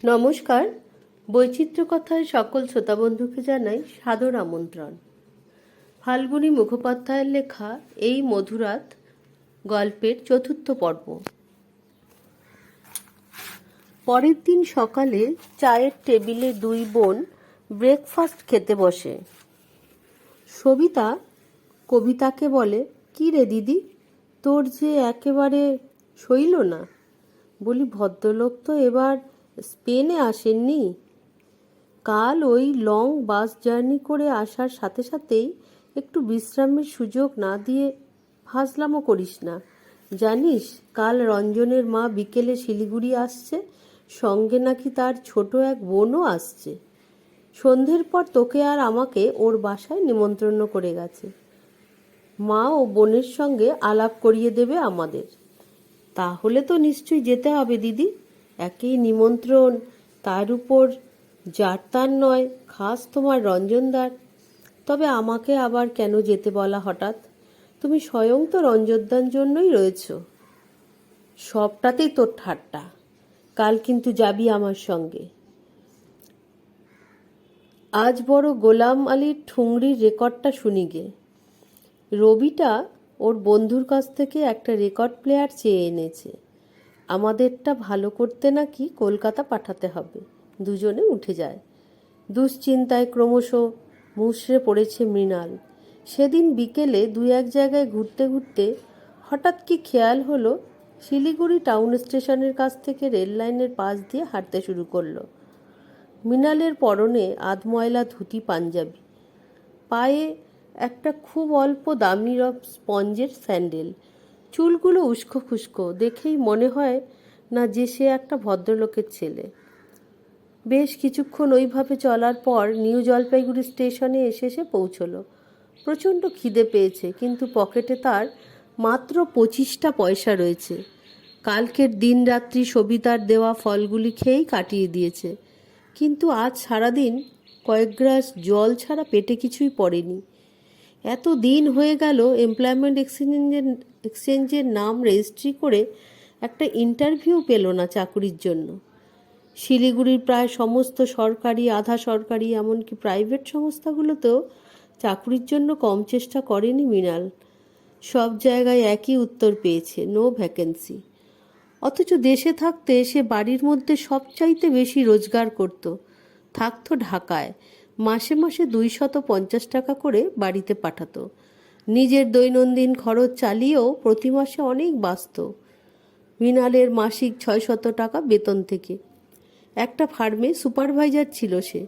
নমস্কার। বৈচিত্র্য কথায় সকল শ্রোতা বন্ধুকে জানাই সাদর আমন্ত্রণ। ফাল্গুনী মুখোপাধ্যায়ের লেখা এই মধুরাত গল্পের চতুর্থ পর্ব। পরের দিন সকালে চায়ের টেবিলে দুই বোন ব্রেকফাস্ট খেতে বসে। সবিতা কবিতাকে বলে, কি রে দিদি, তোর যে একেবারে সইল না। বলি, ভদ্রলোক তো এবার স্পেনে আসেননি। কাল ওই লং বাস জার্নি করে আসার সাথে সাথেই একটু বিশ্রামের সুযোগ না দিয়ে ফাজলামো করিস না। জানিস, কাল রঞ্জনের মা বিকেলে শিলিগুড়ি আসছে, সঙ্গে নাকি তার ছোট এক বোনও আসছে। সন্ধ্যের পর তোকে আর আমাকে ওর বাসায় নিমন্ত্রণ করে গেছে। মা ও বোনের সঙ্গে আলাপ করিয়ে দেবে আমাদের। তাহলে তো নিশ্চয়ই যেতে হবে দিদি। একই নিমন্ত্রণ, তার উপর যার তার নয়, খাস তোমার রঞ্জনদার। তবে আমাকে আবার কেন যেতে বলা হঠাৎ? তুমি স্বয়ং তো রঞ্জনদার জন্যই রয়েছ। সবটাতেই তোর ঠাট্টা। কাল কিন্তু যাবি আমার সঙ্গে। আজ বড় গোলাম আলীর ঠুংরির রেকর্ডটা শুনি গে। রবিটা ওর বন্ধুর কাছ থেকে একটা রেকর্ড প্লেয়ার চেয়ে এনেছে। আমাদেরটা ভালো করতে নাকি কলকাতা পাঠাতে হবে। দুজনে উঠে যায়। দুশ্চিন্তায় ক্রমশ মুষড়ে পড়েছে মৃণাল। সেদিন বিকেলে দুই এক জায়গায় ঘুরতে ঘুরতে হঠাৎ কি খেয়াল হলো, শিলিগুড়ি টাউন স্টেশনের কাছ থেকে রেল লাইনের পাশ দিয়ে হাঁটতে শুরু করলো। মৃণালের পরনে আধময়লা ধুতি পাঞ্জাবি, পায়ে একটা খুব অল্প দামি স্পঞ্জের স্যান্ডেল। চুলগুলো উস্কো খুস্কো, দেখেই মনে হয় না যে সে একটা ভদ্রলোকের ছেলে। বেশ কিছুক্ষণ ওইভাবে চলার পর নিউ জলপাইগুড়ি স্টেশনে এসে সে পৌঁছলো। প্রচণ্ড খিদে পেয়েছে, কিন্তু পকেটে তার মাত্র 25টা পয়সা রয়েছে। কালকের দিন রাত্রি সবিতার দেওয়া ফলগুলি খেয়েই কাটিয়ে দিয়েছে, কিন্তু আজ সারাদিন কয়েক গ্লাস জল ছাড়া পেটে কিছুই পড়েনি। এত দিন হয়ে গেল এমপ্লয়মেন্ট এক্সচেঞ্জের নাম রেজিস্ট্রি করে একটা ইন্টারভিউ পেল না চাকুরির জন্য। শিলিগুড়ির প্রায় সমস্ত সরকারি, আধা সরকারি, এমনকি প্রাইভেট সংস্থাগুলোতেও চাকুরির জন্য কম চেষ্টা করেনি মৃণাল। সব জায়গায় একই উত্তর পেয়েছে, নো ভ্যাকেন্সি। অথচ দেশে থাকতে সে বাড়ির মধ্যে সবচাইতে বেশি রোজগার করত। থাকতো ঢাকায়, মাসে মাসে 250 টাকা করে বাড়িতে পাঠাতো। নিজের দৈনন্দিন খরচ চালিয়েও প্রতি মাসে অনেক বাঁচত। মৃণালের মাসিক 600 টাকা বেতন থেকে। একটা ফার্মে সুপারভাইজার ছিল সে।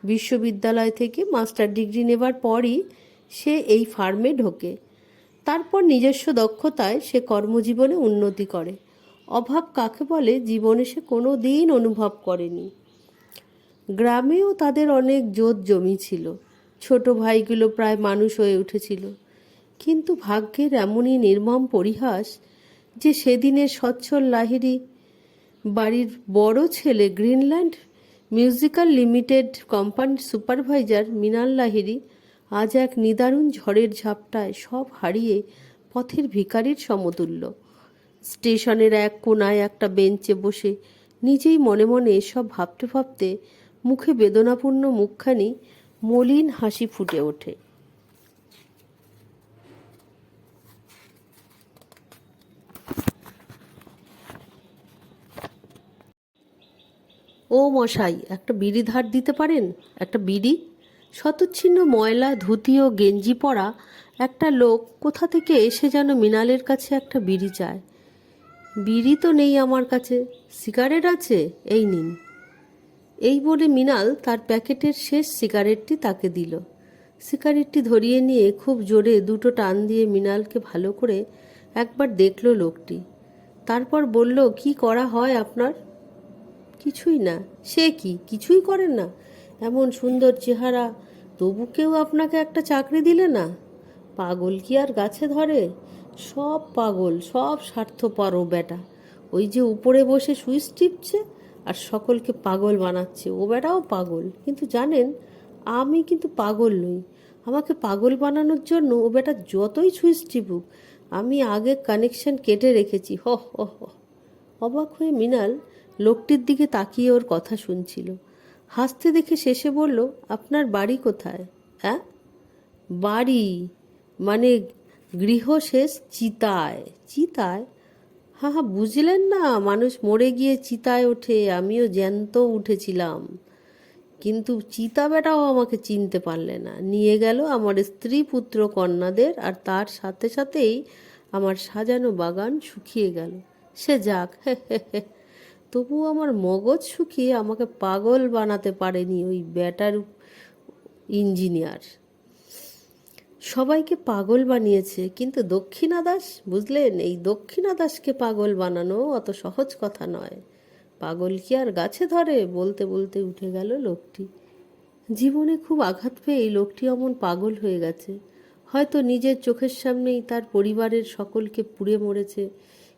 বিশ্ববিদ্যালয় থেকে মাস্টার ডিগ্রি নেবার পরই সে এই ফার্মে ঢোকে। তারপর নিজস্ব দক্ষতায় সে কর্মজীবনে উন্নতি করে। অভাব কাকে বলে জীবনে সে কোনো দিন অনুভব করেনি। গ্রামেও তাদের অনেক জোত জমি ছিল। ছোট ভাইগুলো প্রায় মানুষ হয়ে উঠেছিল। কিন্তু ভাগ্যের এমনই নির্মম পরিহাস যে সেদিনের সচ্ছল লাহিড়ী বাড়ির বড় ছেলে গ্রিনল্যান্ড মিউজিক্যাল লিমিটেড কোম্পানির সুপারভাইজার মৃণাল লাহিড়ী আজ এক নিদারুণ ঝড়ের ঝাপটায় সব হারিয়ে পথের ভিখারির সমতুল্য। স্টেশনের এক কোনায় একটা বেঞ্চে বসে নিজেই মনে মনে এসব ভাবতে ভাবতে মুখে বেদনাপূর্ণ মুখখানি মলিন হাসি ফুটে ওঠে। ও মশাই, একটা বিড়ি ধার দিতে পারেন? একটা বিড়ি? শতচ্ছিন্ন ময়লা ধুতি ও গেঞ্জি পরা একটা লোক কোথা থেকে এসে যেন মৃণালের কাছে একটা বিড়ি চায়। বিড়ি তো নেই আমার কাছে, সিগারেট আছে, এই নিন। এই বলে মৃণাল তার প্যাকেটের শেষ সিগারেটটি তাকে দিল। সিগারেটটি ধরিয়ে নিয়ে খুব জোরে দুটো টান দিয়ে মৃণালকে ভালো করে একবার দেখল লোকটি। তারপর বলল, কি করা হয় আপনার? কিছুই না। সে কি, কিছুই করেন না? এমন সুন্দর চেহারা, তবু কেউ আপনাকে একটা চাকরি দিলে না? পাগল কি আর গাছে ধরে? সব পাগল, সব স্বার্থপর ও বেটা। ওই যে উপরে বসে সুইচ টিপছে আর সকলকে পাগল বানাচ্ছে, ও বেটাও পাগল। কিন্তু জানেন, আমি কিন্তু পাগল নই। আমাকে পাগল বানানোর জন্য ও বেটা যতই সুইচ টিপুক, আমি আগে কানেকশন কেটে রেখেছি। হ হ হ। অবাক হয়ে মৃণাল লোকটির দিকে তাকিয়ে ওর কথা শুনছিল। হাসতে দেখে শেষে বলল, আপনার বাড়ি কোথায়? হ্যাঁ? বাড়ি মানে গৃহশেষ চিতায়। চিতায়? হ্যাঁ হ্যাঁ, বুঝলেন না, মানুষ মরে গিয়ে চিতায় ওঠে, আমিও জ্যান্ত উঠেছিলাম, কিন্তু চিতা বেটাও আমাকে চিনতে পারলে না, নিয়ে গেল আমার স্ত্রী পুত্র কন্যাদের, আর তার সাথে সাথেই আমার সাজানো বাগান শুকিয়ে গেল। সে যাক, হে হে হে, তবু আমার মগজ শুকিয়ে আমাকে পাগল বানাতে পারেনি ওই ব্যাটার ইঞ্জিনিয়ার। সবাইকে পাগল বানিয়েছে, কিন্তু দক্ষিণা দাস, বুঝলেন, এই দক্ষিণা দাসকে পাগল বানানো অত সহজ কথা নয়। পাগল কি আর গাছে ধরে? বলতে বলতে উঠে গেল লোকটি। জীবনে খুব আঘাত পেয়ে এই লোকটি অমন পাগল হয়ে গেছে। হয়তো নিজের চোখের সামনেই তার পরিবারের সকলকে পুড়ে মরেছে,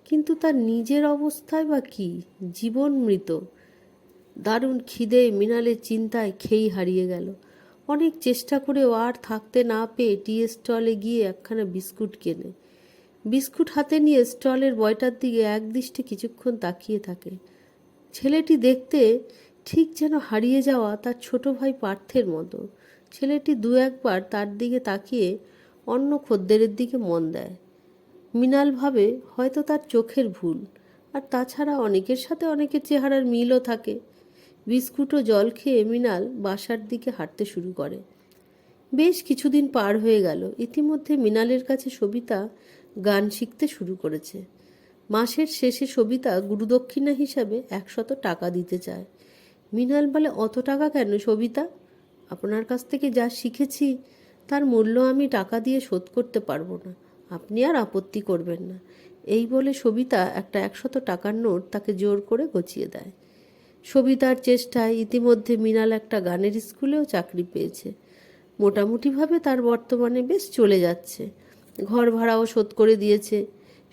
কিন্তু তার নিজের অবস্থায় বা কি? জীবন মৃত। দারুণ খিদে মৃণালের চিন্তায় খেই হারিয়ে গেল। অনেক চেষ্টা করেও আর থাকতে না পেয়ে টি স্টলে গিয়ে একখানা বিস্কুট কেনে। বিস্কুট হাতে নিয়ে স্টলের বয়টার দিকে একদৃষ্টে কিছুক্ষণ তাকিয়ে থাকে। ছেলেটি দেখতে ঠিক যেন হারিয়ে যাওয়া তার ছোট ভাই পার্থের মতো। ছেলেটি দু একবার তার দিকে তাকিয়ে অন্য খদ্দেরের দিকে মন দেয়। মৃণাল ভাবে হয়তো তার চোখের ভুল, আর তাছাড়া অনেকের সাথে অনেকের চেহারার মিলও থাকে। বিস্কুট ও জল খেয়ে মৃণাল বাসার দিকে হাঁটতে শুরু করে। বেশ কিছুদিন পার হয়ে গেল। ইতিমধ্যে মৃণালের কাছে সবিতা গান শিখতে শুরু করেছে। মাসের শেষে সবিতা গুরুদক্ষিণা হিসাবে 100 টাকা দিতে চায়। মৃণাল বলে, অত টাকা কেন সবিতা? আপনার কাছ থেকে যা শিখেছি তার মূল্য আমি টাকা দিয়ে শোধ করতে পারবো না, আপনি আর আপত্তি করবেন না। এই বলে সবিতা একটা 100 টাকার নোট তাকে জোর করে গছিয়ে দেয়। সবিতার চেষ্টায় ইতিমধ্যে মৃণাল একটা গানের স্কুলেও চাকরি পেয়েছে। মোটামুটিভাবে তার বর্তমানে বেশ চলে যাচ্ছে। ঘর ভাড়াও শোধ করে দিয়েছে।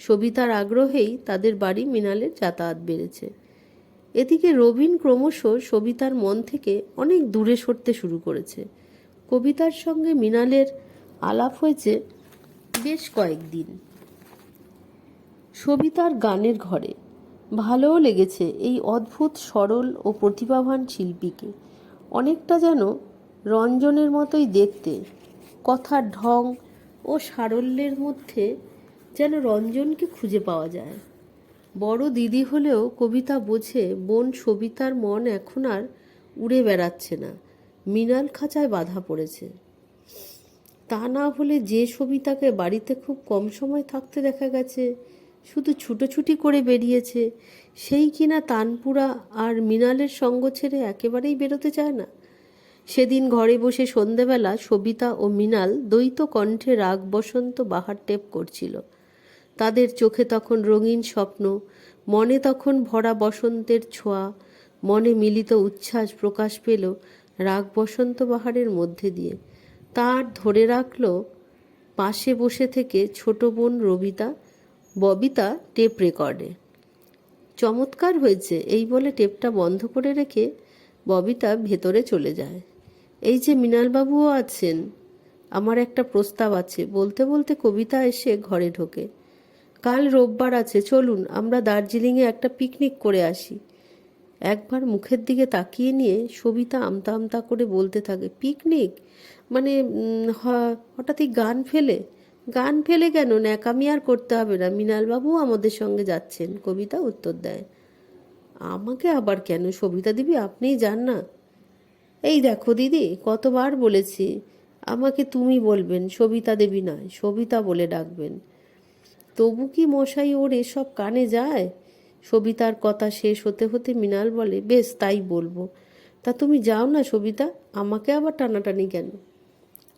সবিতার আগ্রহেই তাদের বাড়ি মৃণালের যাতায়াত বেড়েছে। এদিকে রবিন ক্রমশ সবিতার মন থেকে অনেক দূরে সরতে শুরু করেছে। কবিতার সঙ্গে মৃণালের আলাপ হয়েছে বেশ কয়েকদিন সবিতার গানের ঘরে। ভালোও লেগেছে এই অদ্ভুত সরল ও প্রতিভাবান শিল্পীকে। অনেকটা যেন রঞ্জনের মতোই দেখতে। কথার ঢং ও সারল্যের মধ্যে যেন রঞ্জনকে খুঁজে পাওয়া যায়। বড় দিদি হলেও কবিতা বোঝে বোন সবিতার মন এখন আর উড়ে বেড়াচ্ছে না, মৃণাল খাঁচায় বাঁধা পড়েছে। তা না হলে যে সবিতাকে বাড়িতে খুব কম সময় থাকতে দেখা গেছে, শুধু ছুটোছুটি করে বেরিয়েছে, সেই কিনা তানপুরা আর মৃণালের সঙ্গ ছেড়ে একেবারেই বেরোতে চায় না। সেদিন ঘরে বসে সন্ধেবেলা সবিতা ও মৃণাল দ্বৈত কণ্ঠে রাগ বসন্ত বাহার টেপ করছিল। তাদের চোখে তখন রঙিন স্বপ্ন, মনে তখন ভরা বসন্তের ছোঁয়া, মনে মিলিত উচ্ছ্বাস প্রকাশ পেল রাগ বসন্ত বাহারের মধ্যে দিয়ে। তার ধরে রাখল পাশে বসে থেকে ছোট বোন ববিতা টেপ রেকর্ডে। চমৎকার হয়েছে, এই বলে টেপটা বন্ধ করে রেখে ববিতা ভেতরে চলে যায়। এই যে মৃণালবাবুও আছেন, আমার একটা প্রস্তাব আছে, বলতে বলতে কবিতা এসে ঘরে ঢোকে। কাল রোববার আছে, চলুন আমরা দার্জিলিংয়ে একটা পিকনিক করে আসি। একবার মুখের দিকে তাকিয়ে নিয়ে সবিতা আমতা আমতা করে বলতে থাকে, পিকনিক মানে হঠাৎই গান ফেলে? গান ফেলে কেন, ন্যাকামি আর করতে হবে না, মৃণালবাবু আমাদের সঙ্গে যাচ্ছেন, কবিতা উত্তর দেয়। আমাকে আবার কেন, সবিতা দিবি, আপনিই যান না। এই দেখো দিদি, কতবার বলেছি আমাকে তুমি বলবেন, সবিতা দেবী নয়, সবিতা বলে ডাকবেন। তবু কি মশাই ওর এসব কানে যায়? সবিতার কথা শেষ হতে হতে মৃণাল বলে, বেশ তাই বলবো। তা তুমি যাও না সবিতা, আমাকে আবার টানাটানি কেন?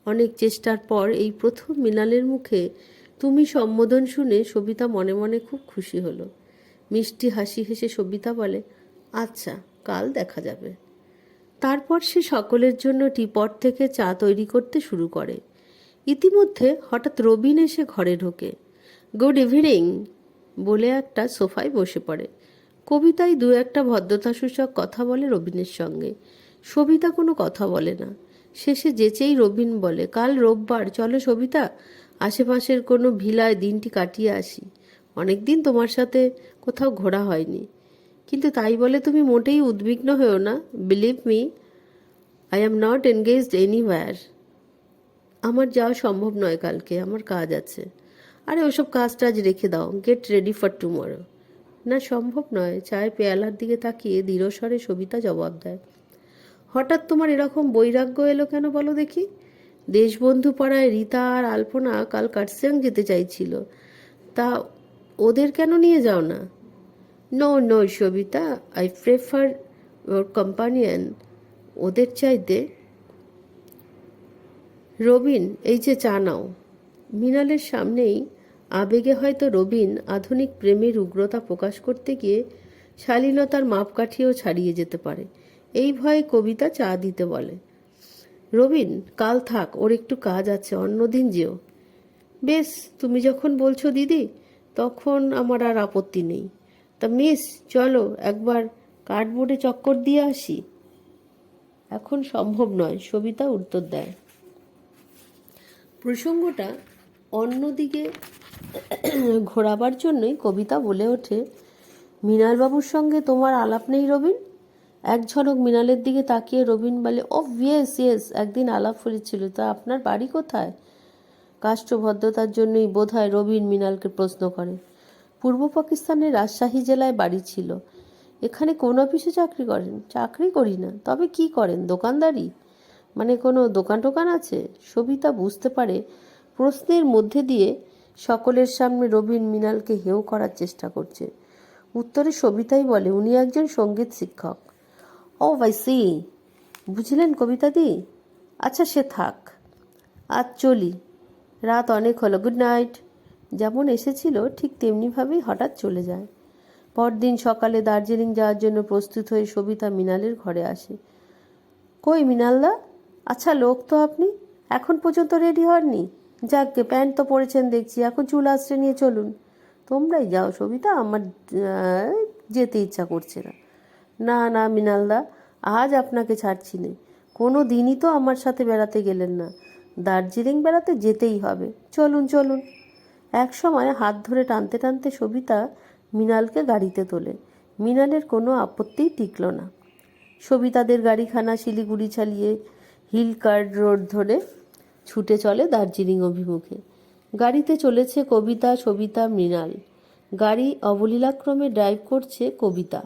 অনেক চেষ্টার পর এই প্রথম মৃণালের মুখে তুমি সম্বোধন শুনে সবিতা মনে মনে খুব খুশি হলো। মিষ্টি হাসি হেসে সবিতা বলে, আচ্ছা কাল দেখা যাবে। তারপর সে সকলের জন্য টিপট থেকে চা তৈরি করতে শুরু করে। ইতিমধ্যে হঠাৎ রবিন এসে ঘরে ঢোকে। গুড ইভিনিং বলে একটা সোফায় বসে পড়ে। কবিতায় দু একটা ভদ্রতাসূচক কথা বলে রবিনের সঙ্গে। সবিতা কোনো কথা বলে না। শেষে যেচেই রবিন বলে, কাল রোববার, চলো সবিতা, আশেপাশের কোনো ভিলায় দিনটি কাটিয়ে আসি। অনেক দিন তোমার সাথে কোথাও ঘোরা হয়নি। কিন্তু তাই বলে তুমি মোটেই উদ্বিগ্ন হও না। Believe me, I am not engaged anywhere. আমার যাওয়া সম্ভব নয় কালকে, আমার কাজ আছে। আরে ওসব কাজ টাজ রেখে দাও, গেট রেডি ফর টুমরো। না, সম্ভব নয়। চায়ের পেয়ালার দিকে তাকিয়ে দৃঢ়স্বরে সবিতা জবাব দেয়। হঠাৎ তোমার এরকম বৈরাগ্য এলো কেন বলো দেখি? দেশবন্ধু পাড়ায় রীতা আর আলপনা কাল কার্সিয়াং যেতে চাইছিল, তা ওদের কেন নিয়ে যাও না? No no Sabita, I prefer ওর কম্পানিয়ন ওদের চাইতে। রবিন, এই যে চা নাও। মৃণালের সামনেই আবেগে হয়তো রবিন আধুনিক প্রেমের উগ্রতা প্রকাশ করতে গিয়ে শালীনতার মাপকাঠিও ছাড়িয়ে যেতে পারে, এই ভয়ে কবিতা চা দিতে বলে। রবিন, কাল থাক, ওর একটু কাজ আছে, অন্যদিন যেও। বেশ, তুমি যখন বলছো দিদি, তখন আমার আর আপত্তি নেই। তা মিস, চলো একবার কার্ডবোর্ডে চক্কর দিয়ে আসি। এখন সম্ভব নয়, সবিতা উত্তর দেয়। প্রসঙ্গটা অন্যদিকে ঘোরাবার জন্যই কবিতা বলে ওঠে, মৃণালবাবুর সঙ্গে তোমার আলাপ নেই রবিন? এক ঝলক মৃণালের দিকে তাকিয়ে রবিন বলে, ও ইয়েস ইয়েস, একদিন আলাপ হয়েছিল। তা আপনার বাড়ি কোথায়? কাষ্ঠভদ্রতার জন্যই বোধহয় রবিন মৃণালকে প্রশ্ন করে। পূর্ব পাকিস্তানের রাজশাহী জেলায় বাড়ি ছিল। এখানে কোন অফিসে চাকরি করেন? চাকরি করি না। তবে কি করেন? দোকানদারি? মানে কোনো দোকান টোকান আছে? সবিতা বুঝতে পারে প্রশ্নের মধ্যে দিয়ে সকলের সামনে রবিন মৃণালকে হেয় করার চেষ্টা করছে। উত্তরে সবিতাই বলে, উনি একজন সঙ্গীত শিক্ষক। ও আই সি, বুঝলেন কবিতাদি? আচ্ছা সে থাক, আজ চলি, রাত অনেক হলো, গুড নাইট। যেমন এসেছিল ঠিক তেমনিভাবেই হঠাৎ চলে যায়। পরদিন সকালে দার্জিলিং যাওয়ার জন্য প্রস্তুত হয়ে সবিতা মৃণালের ঘরে আসে। কই মৃণালদা? আচ্ছা লোক তো আপনি, এখন পর্যন্ত রেডি হননি? যাকগে, প্যান্ট তো পরেছেন দেখছি, এখন চুল আঁচড়ে নিয়ে চলুন। তোমরাই যাও সবিতা, আমার যেতে ইচ্ছা করছে না। না না মৃণালদা, আজ আপনাকে ছাড়ছি নে। কোনো দিনই তো আমার সাথে বেড়াতে গেলেন না, দার্জিলিং বেড়াতে যেতেই হবে, চলুন চলুন। এক সময় হাত ধরে টানতে টানতে সবিতা মৃণালকে গাড়িতে তোলে। মৃণালের কোনো আপত্তিই টিকল না। সবিতাদের গাড়িখানা শিলিগুড়ি চালিয়ে হিলকার্ড রোড ধরে ছুটে চলে দার্জিলিং অভিমুখে। গাড়িতে চলেছে কবিতা, সবিতা, মৃণাল। গাড়ি অবলীলাক্রমে ড্রাইভ করছে কবিতা,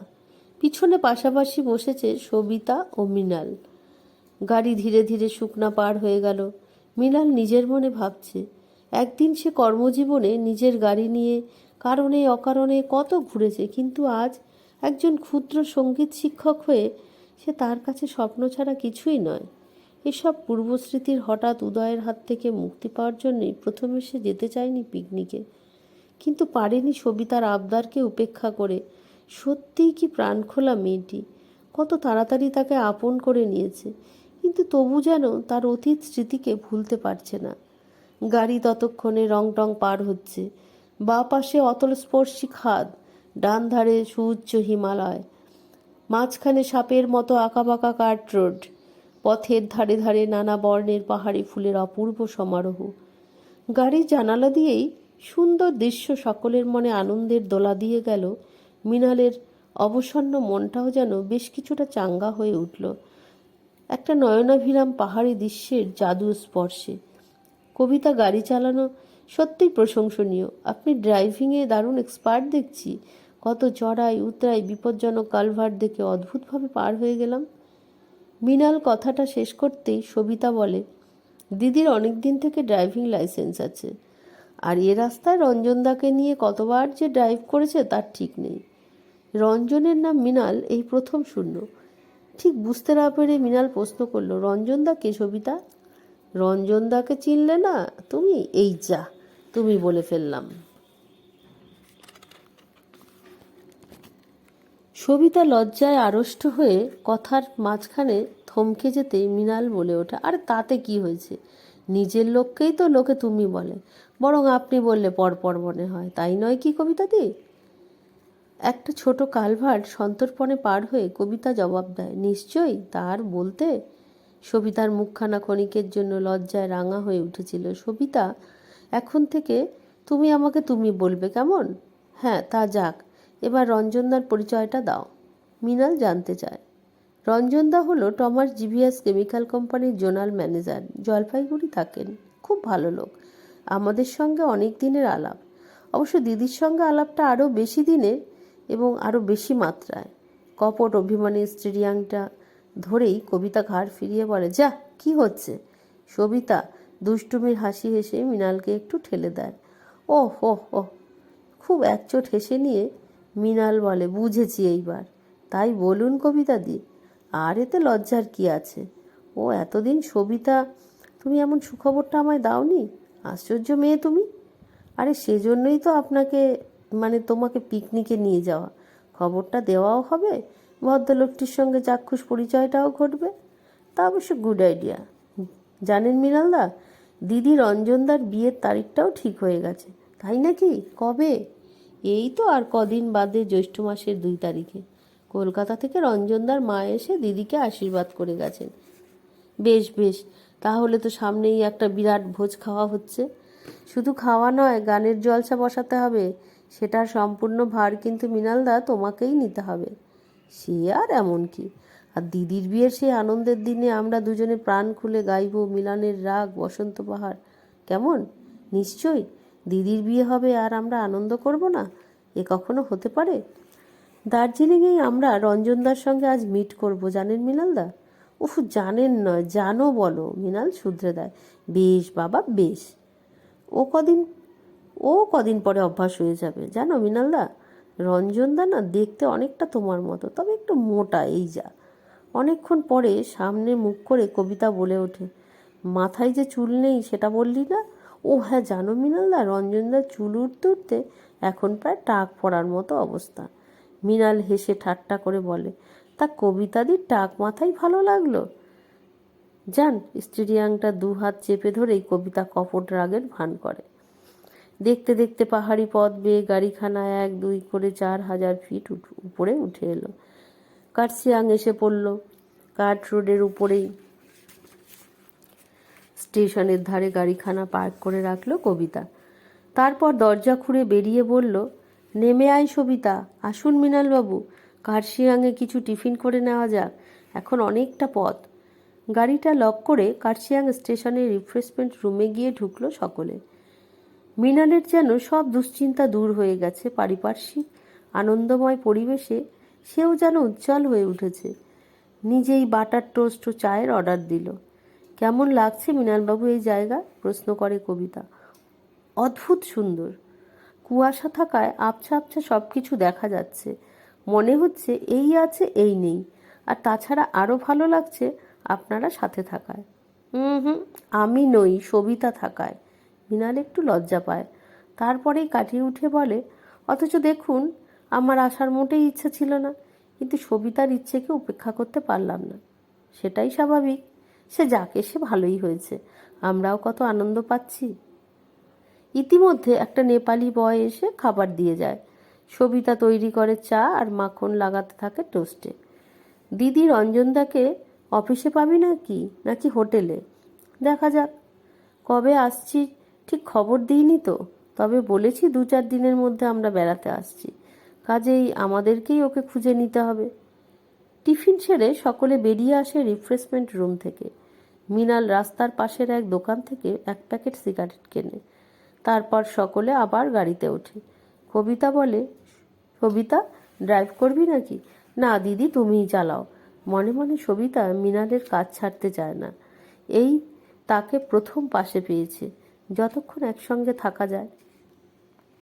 পিছনে পাশাপাশি বসেছে সবিতা ও মৃণাল। গাড়ি ধীরে ধীরে শুকনা পার হয়ে গেল। মৃণাল নিজের মনে ভাবছে, একদিন সে কর্মজীবনে নিজের গাড়ি নিয়ে কারণে অকারণে কত ঘুরেছে, কিন্তু আজ একজন ক্ষুদ্র সঙ্গীত শিক্ষক হয়ে সে তার কাছে স্বপ্ন ছাড়া কিছুই নয়। এসব পূর্বস্মৃতির হঠাৎ উদয়ের হাত থেকে মুক্তি পাওয়ার জন্যই প্রথমে সে যেতে চায়নি পিকনিকে, কিন্তু পারেনি সবিতার আবদারকে উপেক্ষা করে। সত্যিই কি প্রাণখোলা মেয়েটি, কত তাড়াতাড়ি তাকে আপন করে নিয়েছে, কিন্তু তবু যেন তার অতীত স্মৃতিকে ভুলতে পারছে না। গাড়ি ততক্ষণে রংটং পার হচ্ছে। বাঁ পাশে অতলস্পর্শী খাদ, ডান ধারে সুউচ্চ হিমালয়, মাঝখানে সাপের মতো আঁকাবাঁকা কাট রোড, পথের ধারে ধারে নানা বর্ণের পাহাড়ি ফুলের অপূর্ব সমারোহ। গাড়ির জানালা দিয়েই সুন্দর দৃশ্য সকলের মনে আনন্দের দোলা দিয়ে গেল। মৃণালের অবসন্ন মনটাও যেন বেশ কিছুটা চাঙ্গা হয়ে উঠল একটা নয়নাভিরাম পাহাড়ি দৃশ্যের জাদু স্পর্শে। কবিতা, গাড়ি চালানো সত্যিই প্রশংসনীয়। আপনি ড্রাইভিংয়ে দারুণ এক্সপার্ট দেখছি। কত চড়াই উতরাই বিপজ্জনক কালভার্ট দেখে অদ্ভুতভাবে পার হয়ে গেলাম। মৃণাল কথাটা শেষ করতেই সবিতা বলে, দিদির অনেক দিন থেকে ড্রাইভিং লাইসেন্স আছে, আর এ রাস্তায় রঞ্জনদাকে নিয়ে কতবার যে ড্রাইভ করেছে তার ঠিক নেই। রঞ্জনের নাম মৃণাল এই প্রথম শূন্য। ঠিক বুঝতে না পেরে মৃণাল প্রশ্ন করলো, রঞ্জনদা কে সবিতা? রঞ্জনদাকে চিনলে না তুমি? এই যা, তুমি বলে ফেললাম। সবিতা লজ্জায় আড়ষ্ট হয়ে কথার মাঝখানে থমকে যেতেই মৃণাল বলে ওঠে, আরে তাতে কি হয়েছে? নিজের লোককেই তো লোকে তুমি বলে, বরং আপনি বললে পরপর মনে হয়, তাই নয় কি কবিতাদি? একটা ছোট কালভার্ট সন্তর্পণে পার হয়ে কবিতা জবাব দেয়, নিশ্চয়ই, তার বলতে। সবিতার মুখখানা ক্ষণিকের জন্য লজ্জায় রাঙা হয়ে উঠেছিল। সবিতা, এখন থেকে তুমি আমাকে তুমি বলবে কেমন? হ্যাঁ তা যাক, এবার রঞ্জনদার পরিচয়টা দাও। মৃণাল জানতে চায়। রঞ্জনদা হলো টমাস জিভিএস কেমিক্যাল কোম্পানির জোনাল ম্যানেজার, জলপাইগুড়ি থাকেন। খুব ভালো লোক, আমাদের সঙ্গে অনেক দিনের আলাপ। অবশ্য দিদির সঙ্গে আলাপটা আরও বেশি দিনের এবং আরও বেশি মাত্রায়। কপট অভিমানী স্ত্রীয়াংটা ধরেই কবিতা ঘাড় ফিরিয়ে বলে, যা কি হচ্ছে? সবিতা দুষ্টুমির হাসি হেসে মৃণালকে একটু ঠেলে দেয়। ওহ ওহ ওহ। খুব একচোট হেসে নিয়ে মৃণাল বলে, বুঝেছি এইবার। তাই বলুন কবিতাদি, আর এতে লজ্জার কি আছে? ও এতদিন সবিতা, তুমি এমন সুখবরটা আমায় দাওনি? আশ্চর্য মেয়ে তুমি। আরে সেজন্যই তো আপনাকে, তোমাকে পিকনিকে নিয়ে যাওয়া। খবরটা দেওয়াও হবে, ভদ্রলোকটির সঙ্গে চাক্ষুষ পরিচয়টাও ঘটবে। তা অবশ্য গুড আইডিয়া। জানেন মৃণালদা, দিদি রঞ্জনদার বিয়ের তারিখটাও ঠিক হয়ে গেছে। তাই নাকি? কবে? এই তো আর কদিন বাদে, জ্যৈষ্ঠ মাসের 2 তারিখে। কলকাতা থেকে রঞ্জনদার মা এসে দিদিকে আশীর্বাদ করে গেছেন। বেশ বেশ, তাহলে তো সামনেই একটা বিরাট ভোজ খাওয়া হচ্ছে। শুধু খাওয়া নয়, গানের জলসা বসাতে হবে। সেটার সম্পূর্ণ ভার কিন্তু মৃণালদা তোমাকেই নিতে হবে। সে আর এমন কি, আর দিদির বিয়ের সেই আনন্দের দিনে আমরা দুজনে প্রাণ খুলে গাইব মিলনের রাগ, বসন্ত পাহাড়। কেমন? নিশ্চয়ই। দিদির বিয়ে হবে আর আমরা আনন্দ করব না? এ কখনো হতে পারে? দার্জিলিংয়েই আমরা রঞ্জনদার সঙ্গে আজ মিট করব, জানেন মৃণালদা? উফ, জানেন নয়, জানো বলো। মৃণাল শুধরে দেয়। বেশ বাবা বেশ। ও কদিন ও কদিন পরে অভ্যাস হয়ে যাবে, জানো মৃণালদা। রঞ্জনদা না দেখতে অনেকটা তোমার মতো, তবে একটু মোটা, এই যা। অনেকক্ষণ পরে সামনে মুখ করে কবিতা বলে ওঠে, মাথায় যে চুল নেই সেটা বললি না? ও হ্যাঁ, জানো মৃণালদা, রঞ্জনদার চুল উঠতে উঠতে এখন প্রায় টাক পড়ার মতো অবস্থা। মৃণাল হেসে ঠাট্টা করে বলে, তা কবিতাদির টাক মাথায় ভালো লাগলো? যান। স্টেডিয়ামটা 2 হাত চেপে ধরেই কবিতা কপট রাগের ভান করে। দেখতে দেখতে পাহাড়ি পথ বেয়ে গাড়িখানা 1, 2 করে 4,000 ফিট উপরে উঠে এলো। কার্শিয়াং এসে পড়ল। কার্ট রোডের উপরেই স্টেশনের ধারে গাড়িখানা পার্ক করে রাখলো কবিতা। তারপর দরজা খুঁড়ে বেরিয়ে বলল, নেমে আয় সবিতা। আসুন মৃণালবাবু, কার্শিয়াংয়ে কিছু টিফিন করে নেওয়া যাক, এখন অনেকটা পথ। গাড়িটা লক করে কার্শিয়াং স্টেশনের রিফ্রেশমেন্ট রুমে গিয়ে ঢুকলো সকলে। মৃণালের যেন সব দুশ্চিন্তা দূর হয়ে গেছে। পারিপার্শ্বিক আনন্দময় পরিবেশে সেও যেন উজ্জ্বল হয়ে উঠেছে। নিজেই বাটার টোস্ট ও চায়ের অর্ডার দিল। কেমন লাগছে মৃণালবাবু এই জায়গা? প্রশ্ন করে কবিতা। অদ্ভুত সুন্দর। কুয়াশা থাকায় আবছা আবছা সব কিছু দেখা যাচ্ছে। মনে হচ্ছে এই আছে এই নেই। আর তাছাড়া আরও ভালো লাগছে আপনারা সাথে থাকায়। হুম, আমি নই, সবিতা থাকায়। মৃণাল একটু লজ্জা পায়, তারপরেই কাটিয়ে উঠে বলে, অথচ দেখুন, আমার আসার মোটেই ইচ্ছা ছিল না, কিন্তু সবিতার ইচ্ছেকে উপেক্ষা করতে পারলাম না। সেটাই স্বাভাবিক। সে যাকে, সে ভালোই হয়েছে। আমরাও কত আনন্দ পাচ্ছি। ইতিমধ্যে একটা নেপালি বয় এসে খাবার দিয়ে যায়। সবিতা তৈরি করে চা আর মাখন লাগাতে থাকে টোস্টে। দিদি রঞ্জনদাকে অফিসে পাবি নাকি হোটেলে? দেখা যাক। কবে আসছি ঠিক খবর দিইনি তো, তবে বলেছি 2-4 দিনের মধ্যে আমরা বেড়াতে আসছি। কাজেই আমাদেরকেই ওকে খুঁজে নিতে হবে। টিফিন সেরে সকলে বেরিয়ে আসে রিফ্রেশমেন্ট রুম থেকে। মৃণাল রাস্তার পাশের এক দোকান থেকে 1 প্যাকেট সিগারেট কেনে। তারপর সকলে আবার গাড়িতে ওঠে। কবিতা বলে, সবিতা, ড্রাইভ করবি নাকি? না দিদি, তুমিই চালাও। মনে মনে সবিতা মৃণালের কাজ ছাড়তে চায় না। এই তাকে প্রথম পাশে পেয়েছে, যতক্ষণ একসঙ্গে থাকা যায়।